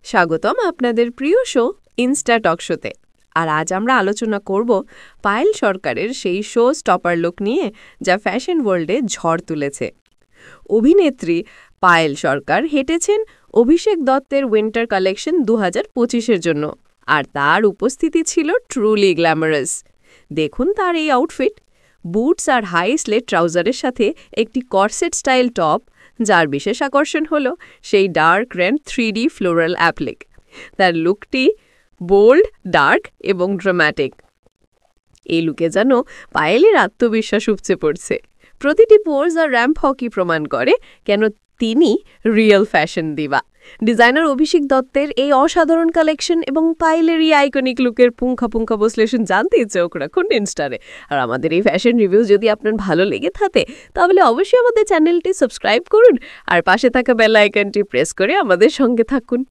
স্বাগতম আপনাদের প্রিয় শো ইনস্টা টক শোতে। আর আজ আমরা আলোচনা করব পায়েল সরকারের সেই শো স্টপার লুক নিয়ে যা ফ্যাশন ওয়ার্ল্ডে ঝড় তুলেছে। অভিনেত্রী পায়েল সরকার হেঁটেছেন অভিষেক দত্তের উইন্টার কালেকশন 2025-এর জন্য, আর তার উপস্থিতি ছিল ট্রুলি গ্ল্যামারাস। দেখুন তার এই আউটফিট, বুটস আর হাই স্লেট ট্রাউজারের সাথে একটি কর্সেট স্টাইল টপ, যার বিশেষ আকর্ষণ হলো সেই dark red 3D floral applique. তার লুকটি বোল্ড, ডার্ক এবং ড্রামাটিক। এই লুকে যেন পায়েলের আত্মবিশ্বাস উপচে পড়ছে। প্রতিটি পোজ আর র্যাম্প হকি প্রমাণ করে কেন তিনি রিয়েল ফ্যাশন দিবা। ডিজাইনার অভিষেক দত্তের এই অসাধারণ কালেকশন এবং পায়েলের এই আইকনিক লুকের পুঙ্খাপুঙ্খা বিশ্লেষণ জানতে চোখ রাখুন ইনস্টারে। আর আমাদের এই ফ্যাশন রিভিউ যদি আপনার ভালো লেগে থাকে তাহলে অবশ্যই আমাদের চ্যানেলটি সাবস্ক্রাইব করুন আর পাশে থাকা বেল আইকনটি প্রেস করে আমাদের সঙ্গে থাকুন।